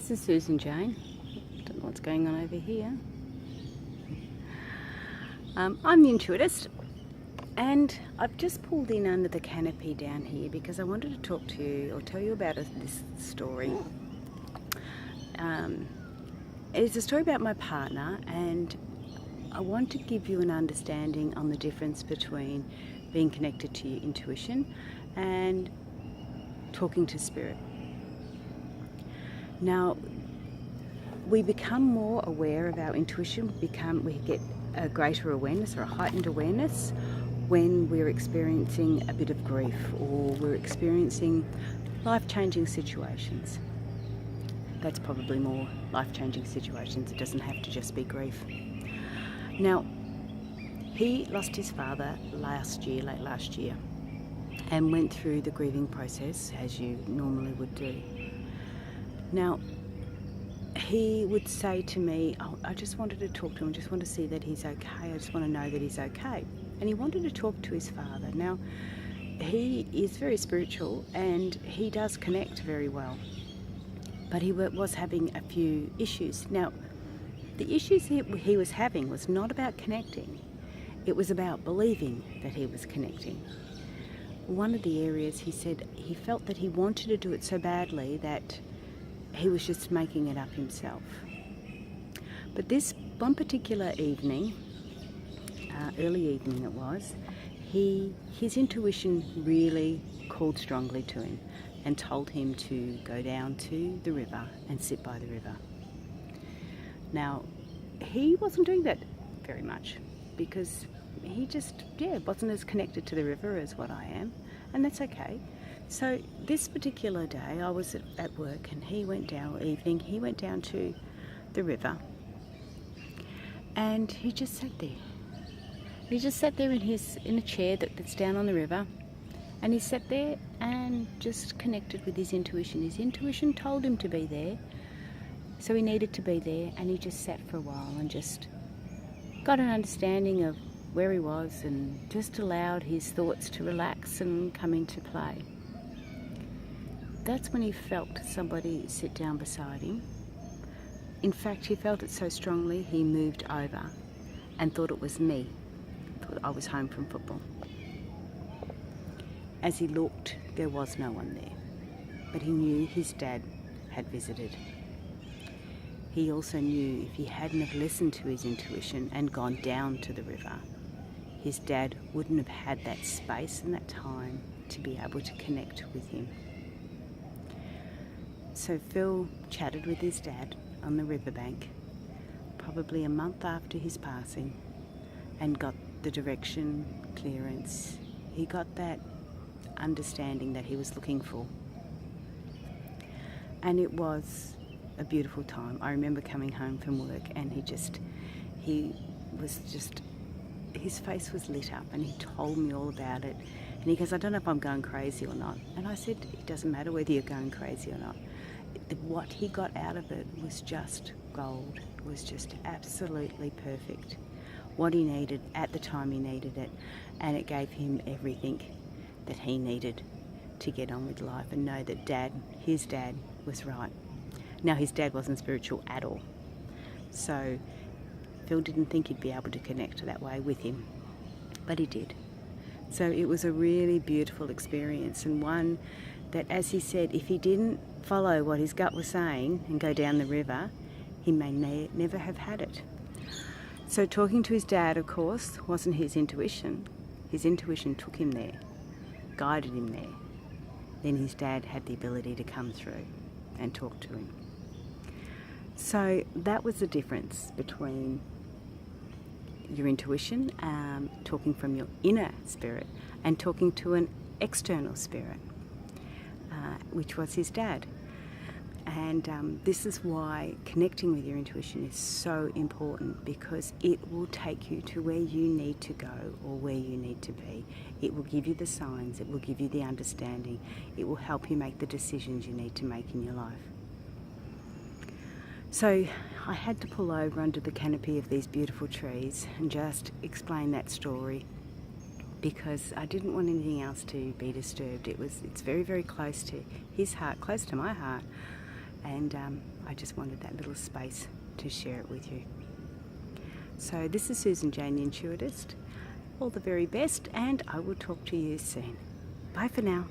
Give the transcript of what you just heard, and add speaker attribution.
Speaker 1: This is Susan Jane. Don't know what's going on over here. I'm the Intuitist, and I've just pulled in under the canopy down here because I wanted to talk to you or tell you about this story. It's a story about my partner, and I want to give you an understanding on the difference between being connected to your intuition and talking to spirit. Now, we become more aware of our intuition. We get a greater awareness or a heightened awareness when we're experiencing a bit of grief or we're experiencing life-changing situations. That's probably more life-changing situations. It doesn't have to just be grief. Now, he lost his father late last year, and went through the grieving process as you normally would do. Now, he would say to me, I just wanted to talk to him, I just want to see that he's okay, I just want to know that he's okay. And he wanted to talk to his father. Now, he is very spiritual and he does connect very well, but he was having a few issues. Now, the issues he was having was not about connecting, it was about believing that he was connecting. One of the areas, he said he felt that he wanted to do it so badly that he was just making it up himself. But this one particular evening, early evening it was, his intuition really called strongly to him and told him to go down to the river and sit by the river. Now, he wasn't doing that very much because he just, wasn't as connected to the river as what I am, and that's okay. So this particular day I was at work and he went down to the river and he just sat there. He just sat there in a chair that's down on the river, and he sat there and just connected with his intuition. His intuition told him to be there, so he needed to be there, and he just sat for a while and just got an understanding of where he was and just allowed his thoughts to relax and come into play. That's when he felt somebody sit down beside him. In fact, he felt it so strongly he moved over and thought it was me, thought I was home from football. As he looked, there was no one there, but he knew his dad had visited. He also knew if he hadn't have listened to his intuition and gone down to the river, his dad wouldn't have had that space and that time to be able to connect with him. So Phil chatted with his dad on the riverbank, probably a month after his passing, and got the direction, clearance. He got that understanding that he was looking for. And it was a beautiful time. I remember coming home from work and his face was lit up and he told me all about it. And he goes, I don't know if I'm going crazy or not. And I said, it doesn't matter whether you're going crazy or not. What he got out of it was just gold. It was just absolutely perfect. What he needed at the time he needed it. And it gave him everything that he needed to get on with life and know that his dad was right. Now, his dad wasn't spiritual at all. So Phil didn't think he'd be able to connect that way with him, but he did. So it was a really beautiful experience, and one that, as he said, if he didn't follow what his gut was saying and go down the river, he may never have had it. So talking to his dad, of course, wasn't his intuition. His intuition took him there, guided him there. Then his dad had the ability to come through and talk to him. So that was the difference between your intuition, talking from your inner spirit, and talking to an external spirit, which was his dad. And this is why connecting with your intuition is so important, because it will take you to where you need to go or where you need to be. It will give you the signs, it will give you the understanding, it will help you make the decisions you need to make in your life. So I had to pull over under the canopy of these beautiful trees and just explain that story, because I didn't want anything else to be disturbed. It's very, very close to his heart, close to my heart. And I just wanted that little space to share it with you. So this is Susan Jane, the Intuitist. All the very best, and I will talk to you soon. Bye for now.